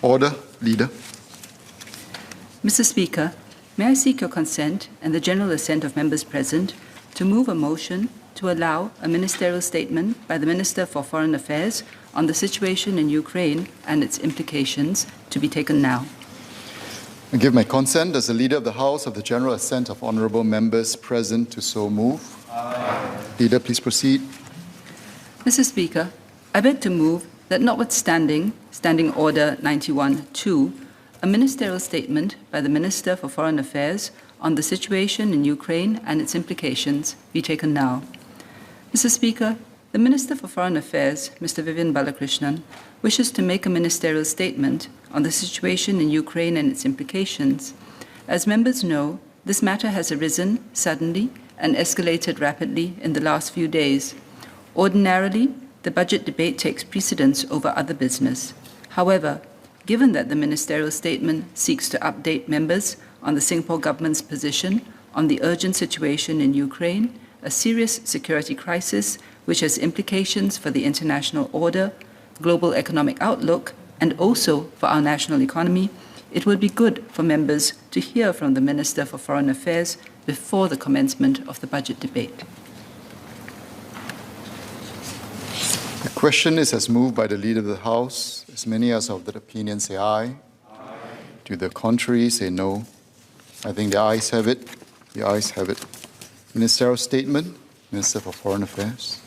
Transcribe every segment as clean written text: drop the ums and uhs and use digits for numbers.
Order, Leader. Mr. Speaker, may I seek your consent and the general assent of members present to move a motion to allow a ministerial statement by the Minister for Foreign Affairs on the situation in Ukraine and its implications to be taken now. I give my consent as the Leader of the House of the general assent of honourable members present to so move. Aye. Leader, please proceed. Mr. Speaker, I beg to move that notwithstanding Standing Order 91-2, a ministerial statement by the Minister for Foreign Affairs on the situation in Ukraine and its implications be taken now. Mr. Speaker, the Minister for Foreign Affairs, Mr. Vivian Balakrishnan, wishes to make a ministerial statement on the situation in Ukraine and its implications. As members know, this matter has arisen suddenly and escalated rapidly in the last few days. Ordinarily, the budget debate takes precedence over other business. However, given that the ministerial statement seeks to update members on the Singapore government's position on the urgent situation in Ukraine, a serious security crisis which has implications for the international order, global economic outlook, and also for our national economy, it would be good for members to hear from the Minister for Foreign Affairs before the commencement of the budget debate. The question is as moved by the Leader of the House. As many as of that opinion say aye. Aye. To the contrary, say no. I think the ayes have it. The ayes have it. Ministerial statement, Minister for Foreign Affairs.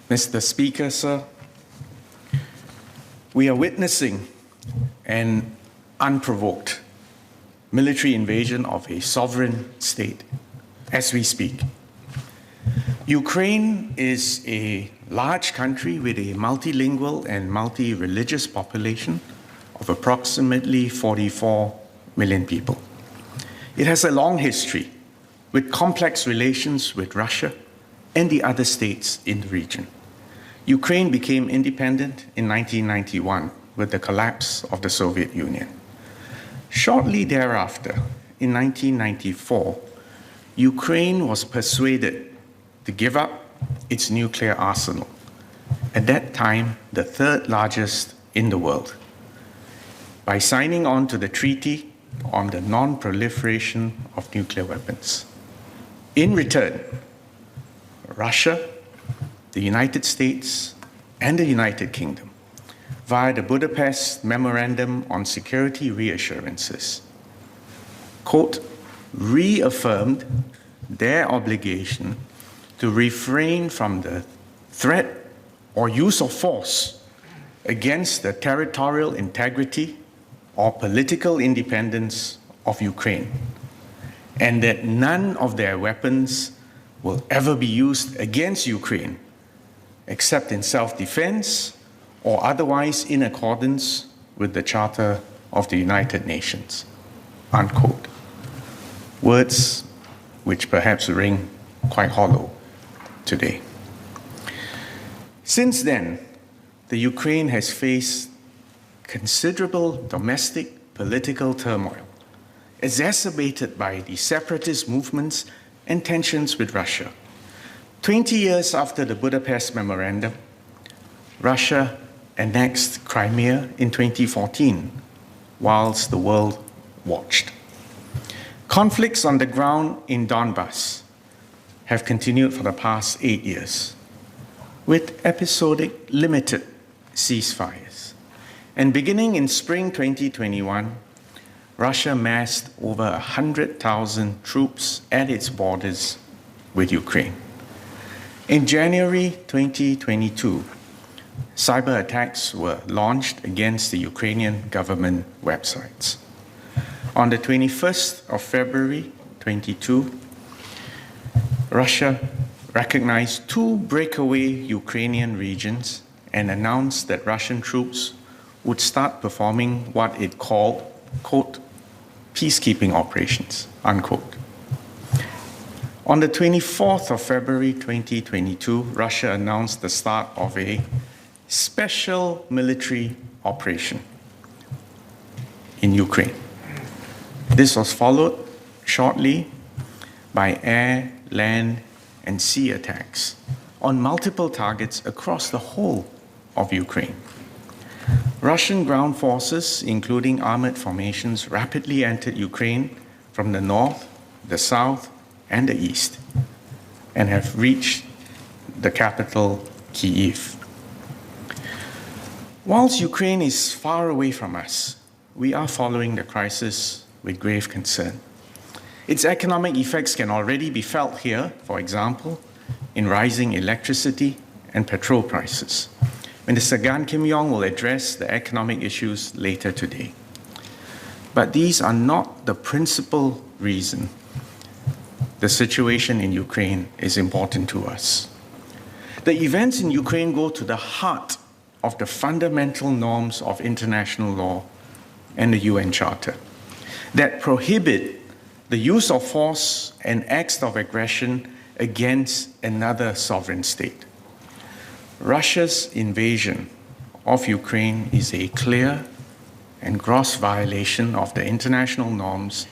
Mr. Speaker, sir, we are witnessing an unprovoked military invasion of a sovereign state as we speak. Ukraine is a large country with a multilingual and multi-religious population of approximately 44 million people. It has a long history with complex relations with Russia and the other states in the region. Ukraine became independent in 1991 with the collapse of the Soviet Union. Shortly thereafter, in 1994, Ukraine was persuaded to give up its nuclear arsenal, at that time the third largest in the world, by signing on to the Treaty on the Non-Proliferation of Nuclear Weapons. In return, Russia, the United States, and the United Kingdom, via the Budapest Memorandum on Security Reassurances, quote, reaffirmed their obligation to refrain from the threat or use of force against the territorial integrity or political independence of Ukraine, and that none of their weapons will ever be used against Ukraine except in self-defense or otherwise in accordance with the Charter of the United Nations, unquote. Words which perhaps ring quite hollow today. Since then, the Ukraine has faced considerable domestic political turmoil, exacerbated by the separatist movements and tensions with Russia. 20 years after the Budapest Memorandum, Russia annexed Crimea in 2014, whilst the world watched. Conflicts on the ground in Donbass have continued for the past 8 years, with episodic limited ceasefires. And beginning in spring 2021, Russia massed over 100,000 troops at its borders with Ukraine. In January 2022, cyber attacks were launched against the Ukrainian government websites. On the 21st of February 2022, Russia recognized 2 breakaway Ukrainian regions and announced that Russian troops would start performing what it called, quote, peacekeeping operations, unquote. On the 24th of February 2022, Russia announced the start of a special military operation in Ukraine. This was followed shortly by air, land, and sea attacks on multiple targets across the whole of Ukraine. Russian ground forces, including armored formations, rapidly entered Ukraine from the north, the south, and the east, and have reached the capital, Kyiv. Whilst Ukraine is far away from us, we are following the crisis with grave concern. Its economic effects can already be felt here, for example, in rising electricity and petrol prices. Minister Gan Kim-yong will address the economic issues later today. But these are not the principal reason the situation in Ukraine is important to us. The events in Ukraine go to the heart of the fundamental norms of international law and the UN Charter that prohibit the use of force and acts of aggression against another sovereign state. Russia's invasion of Ukraine is a clear and gross violation of the international norms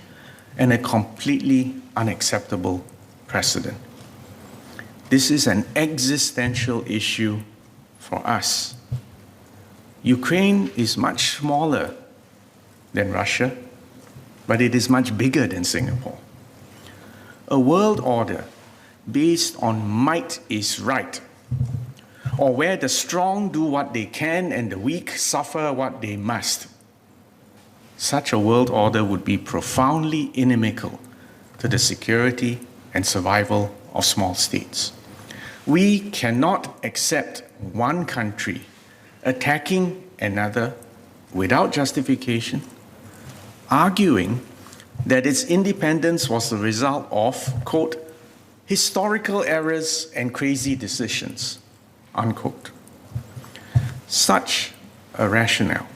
and a completely unacceptable precedent. This is an existential issue for us. Ukraine is much smaller than Russia, but it is much bigger than Singapore. A world order based on might is right, or where the strong do what they can and the weak suffer what they must. Such a world order would be profoundly inimical to the security and survival of small states. We cannot accept one country attacking another without justification, arguing that its independence was the result of, quote, historical errors and crazy decisions, unquote. Such a rationale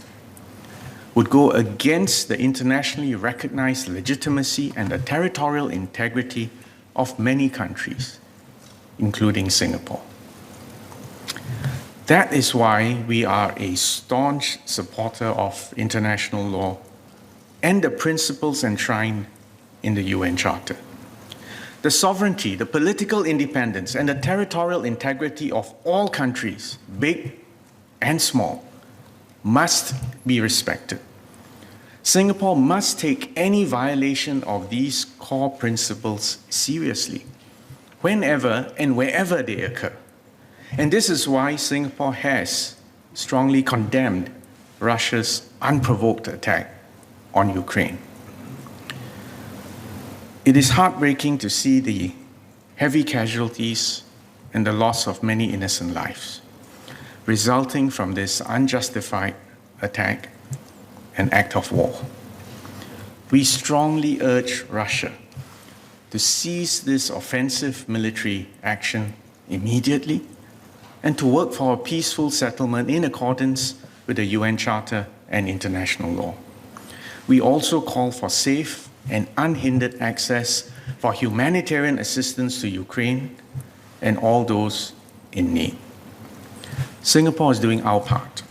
would go against the internationally recognized legitimacy and the territorial integrity of many countries, including Singapore. That is why we are a staunch supporter of international law and the principles enshrined in the UN Charter. The sovereignty, the political independence, and the territorial integrity of all countries, big and small, must be respected. Singapore must take any violation of these core principles seriously, whenever and wherever they occur. And this is why Singapore has strongly condemned Russia's unprovoked attack on Ukraine. It is heartbreaking to see the heavy casualties and the loss of many innocent lives resulting from this unjustified attack and act of war. We strongly urge Russia to cease this offensive military action immediately and to work for a peaceful settlement in accordance with the UN Charter and international law. We also call for safe and unhindered access for humanitarian assistance to Ukraine and all those in need. Singapore is doing our part.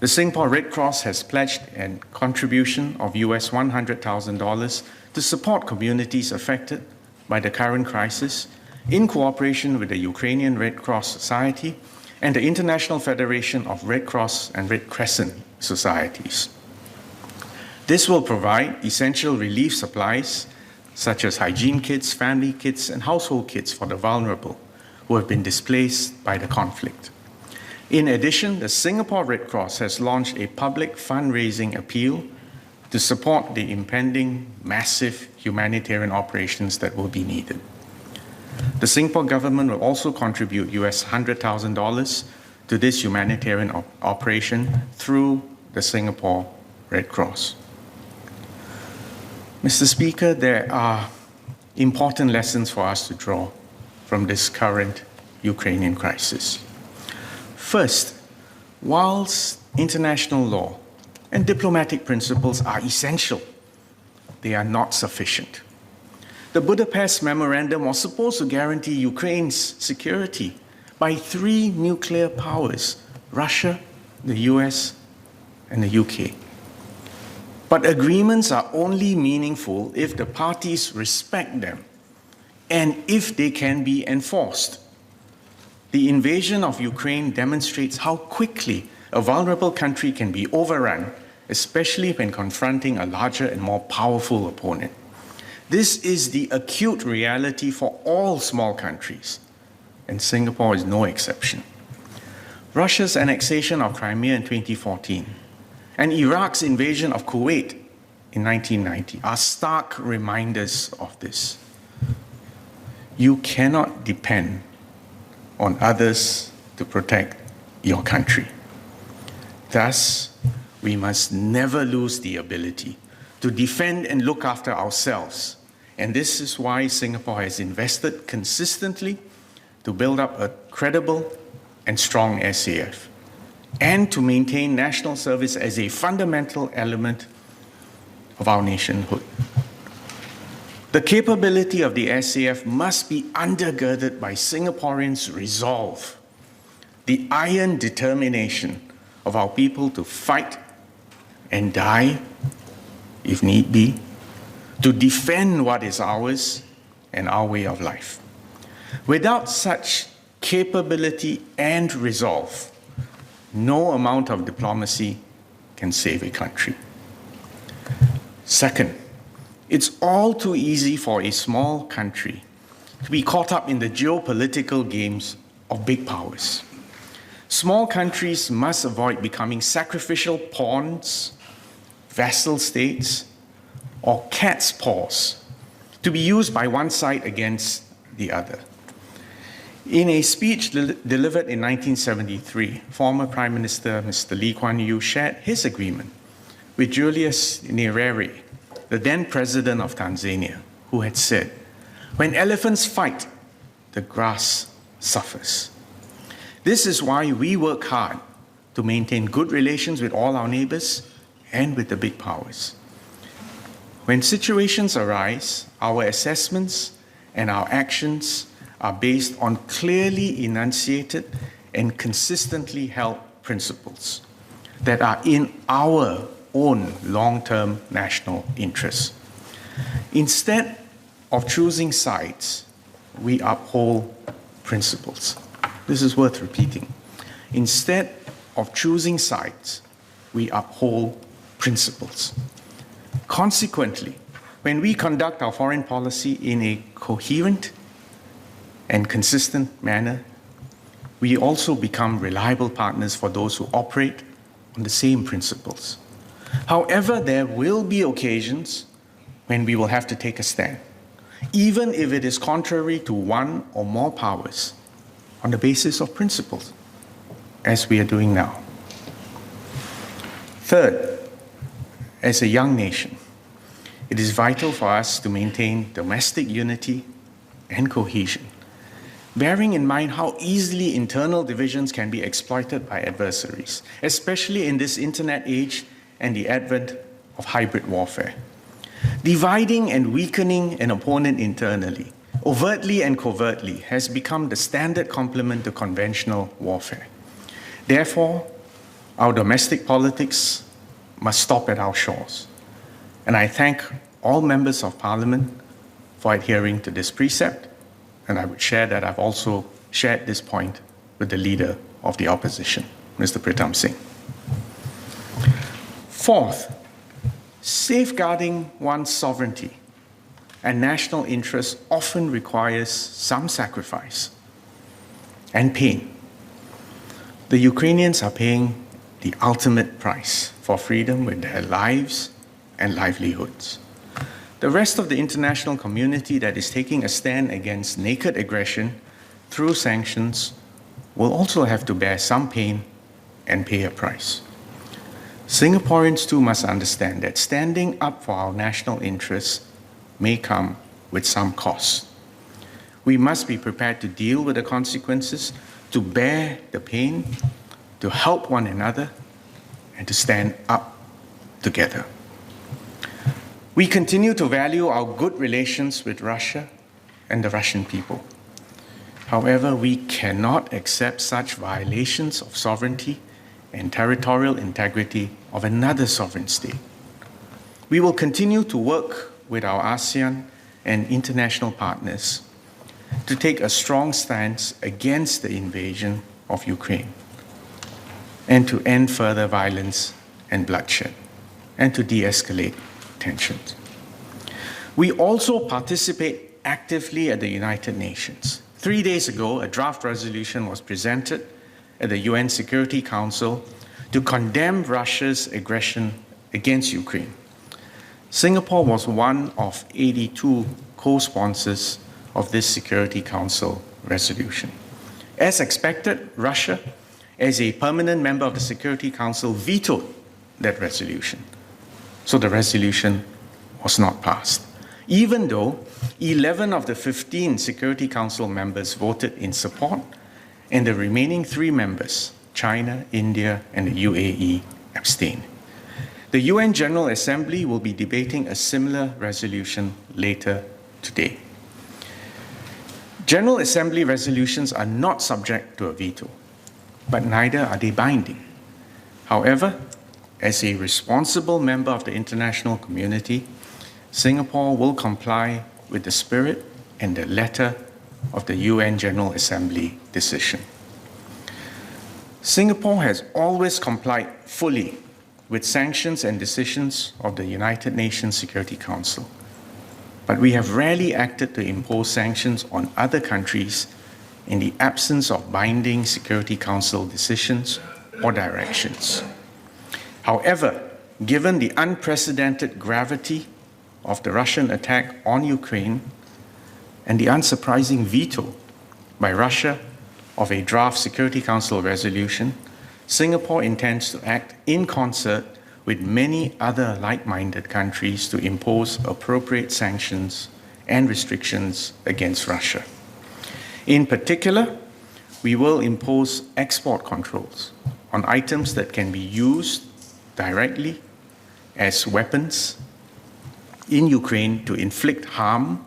The Singapore Red Cross has pledged a contribution of US $100,000 to support communities affected by the current crisis in cooperation with the Ukrainian Red Cross Society and the International Federation of Red Cross and Red Crescent Societies. This will provide essential relief supplies such as hygiene kits, family kits, and household kits for the vulnerable who have been displaced by the conflict. In addition, the Singapore Red Cross has launched a public fundraising appeal to support the impending massive humanitarian operations that will be needed. The Singapore government will also contribute US $100,000 to this humanitarian operation through the Singapore Red Cross. Mr. Speaker, there are important lessons for us to draw from this current Ukrainian crisis. First, whilst international law and diplomatic principles are essential, they are not sufficient. The Budapest Memorandum was supposed to guarantee Ukraine's security by 3 nuclear powers, Russia, the US, and the UK. But agreements are only meaningful if the parties respect them and if they can be enforced. The invasion of Ukraine demonstrates how quickly a vulnerable country can be overrun, especially when confronting a larger and more powerful opponent. This is the acute reality for all small countries, and Singapore is no exception. Russia's annexation of Crimea in 2014 and Iraq's invasion of Kuwait in 1990 are stark reminders of this. You cannot depend on others to protect your country. Thus, we must never lose the ability to defend and look after ourselves. And this is why Singapore has invested consistently to build up a credible and strong SAF, and to maintain national service as a fundamental element of our nationhood. The capability of the SAF must be undergirded by Singaporeans' resolve, the iron determination of our people to fight and die, if need be, to defend what is ours and our way of life. Without such capability and resolve, no amount of diplomacy can save a country. Second, it's all too easy for a small country to be caught up in the geopolitical games of big powers. Small countries must avoid becoming sacrificial pawns, vassal states, or cat's paws to be used by one side against the other. In a speech delivered in 1973, former Prime Minister Mr. Lee Kuan Yew shared his agreement with Julius Nyerere, the then president of Tanzania, who had said, "When elephants fight, the grass suffers." This is why we work hard to maintain good relations with all our neighbors and with the big powers. When situations arise, our assessments and our actions are based on clearly enunciated and consistently held principles that are in our own long-term national interests. Instead of choosing sides, we uphold principles. This is worth repeating. Instead of choosing sides, we uphold principles. Consequently, when we conduct our foreign policy in a coherent and consistent manner, we also become reliable partners for those who operate on the same principles. However, there will be occasions when we will have to take a stand, even if it is contrary to one or more powers, on the basis of principles, as we are doing now. Third, as a young nation, it is vital for us to maintain domestic unity and cohesion, bearing in mind how easily internal divisions can be exploited by adversaries, especially in this internet age and the advent of hybrid warfare. Dividing and weakening an opponent internally, overtly and covertly, has become the standard complement to conventional warfare. Therefore, our domestic politics must stop at our shores. And I thank all members of Parliament for adhering to this precept, and I would share that I've also shared this point with the Leader of the Opposition, Mr. Pritam Singh. Fourth, safeguarding one's sovereignty and national interests often requires some sacrifice and pain. The Ukrainians are paying the ultimate price for freedom with their lives and livelihoods. The rest of the international community that is taking a stand against naked aggression through sanctions will also have to bear some pain and pay a price. Singaporeans too must understand that standing up for our national interests may come with some cost. We must be prepared to deal with the consequences, to bear the pain, to help one another, and to stand up together. We continue to value our good relations with Russia and the Russian people. However, we cannot accept such violations of sovereignty and territorial integrity of another sovereign state. We will continue to work with our ASEAN and international partners to take a strong stance against the invasion of Ukraine and to end further violence and bloodshed and to de-escalate tensions. We also participate actively at the United Nations. 3 days ago, a draft resolution was presented at the UN Security Council to condemn Russia's aggression against Ukraine. Singapore was one of 82 co-sponsors of this Security Council resolution. As expected, Russia, as a permanent member of the Security Council, vetoed that resolution. So the resolution was not passed, even though 11 of the 15 Security Council members voted in support, and the remaining 3 members, China, India, and the UAE, abstained. The UN General Assembly will be debating a similar resolution later today. General Assembly resolutions are not subject to a veto, but neither are they binding. However, as a responsible member of the international community, Singapore will comply with the spirit and the letter of the UN General Assembly decision. Singapore has always complied fully with sanctions and decisions of the United Nations Security Council, but we have rarely acted to impose sanctions on other countries in the absence of binding Security Council decisions or directions. However, given the unprecedented gravity of the Russian attack on Ukraine and the unsurprising veto by Russia of a draft Security Council resolution, Singapore intends to act in concert with many other like-minded countries to impose appropriate sanctions and restrictions against Russia. In particular, we will impose export controls on items that can be used directly as weapons in Ukraine to inflict harm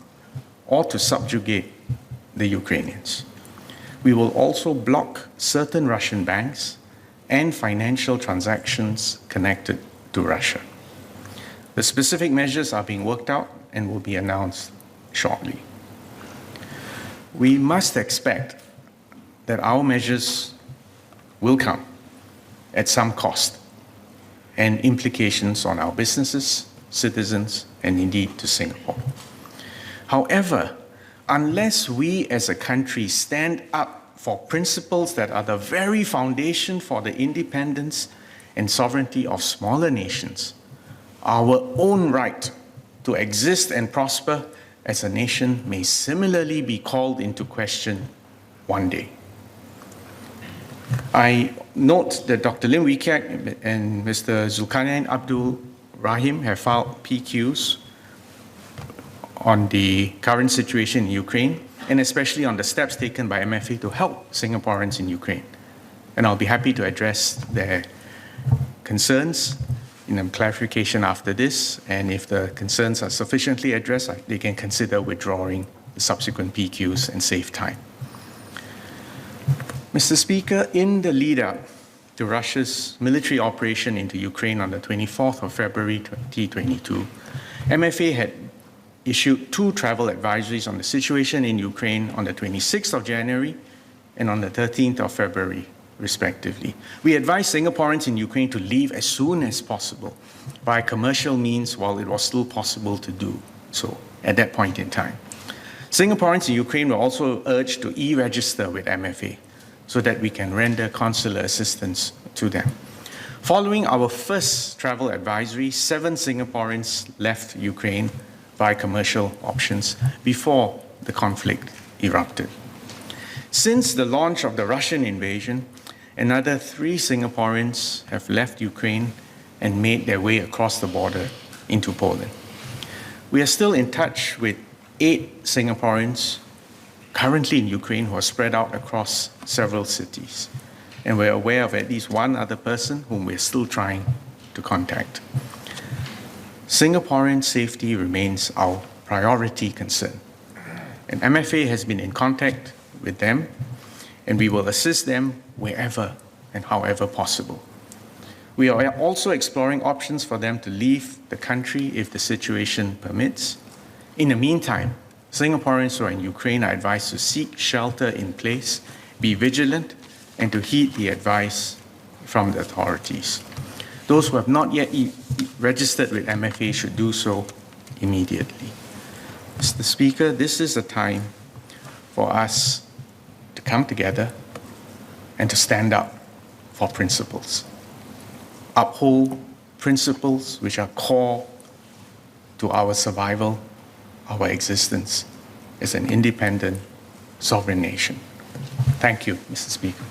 or to subjugate the Ukrainians. We will also block certain Russian banks and financial transactions connected to Russia. The specific measures are being worked out and will be announced shortly. We must expect that our measures will come at some cost and implications on our businesses, citizens, and indeed to Singapore. However, unless we as a country stand up for principles that are the very foundation for the independence and sovereignty of smaller nations, our own right to exist and prosper as a nation may similarly be called into question one day. I note that Dr. Lim Wee Kiat and Mr. Zulkarnain Abdul Rahim have filed PQs on the current situation in Ukraine, and especially on the steps taken by MFA to help Singaporeans in Ukraine. And I'll be happy to address their concerns in a clarification after this, and if the concerns are sufficiently addressed, they can consider withdrawing the subsequent PQs and save time. Mr. Speaker, in the lead-up to Russia's military operation into Ukraine on the 24th of February 2022, MFA had issued 2 travel advisories on the situation in Ukraine on the 26th of January and on the 13th of February, respectively. We advised Singaporeans in Ukraine to leave as soon as possible by commercial means while it was still possible to do so at that point in time. Singaporeans in Ukraine were also urged to e-register with MFA so that we can render consular assistance to them. Following our first travel advisory, 7 Singaporeans left Ukraine by commercial options before the conflict erupted. Since the launch of the Russian invasion, another 3 Singaporeans have left Ukraine and made their way across the border into Poland. We are still in touch with 8 Singaporeans currently in Ukraine who are spread out across several cities, and we're aware of at least 1 other person whom we're still trying to contact. Singaporean safety remains our priority concern. And MFA has been in contact with them, and we will assist them wherever and however possible. We are also exploring options for them to leave the country if the situation permits. In the meantime, Singaporeans who are in Ukraine are advised to seek shelter in place, be vigilant, and to heed the advice from the authorities. Those who have not yet registered with MFA should do so immediately. Mr. Speaker, this is a time for us to come together and to stand up for principles. Uphold principles which are core to our survival, our existence as an independent, sovereign nation. Thank you, Mr. Speaker.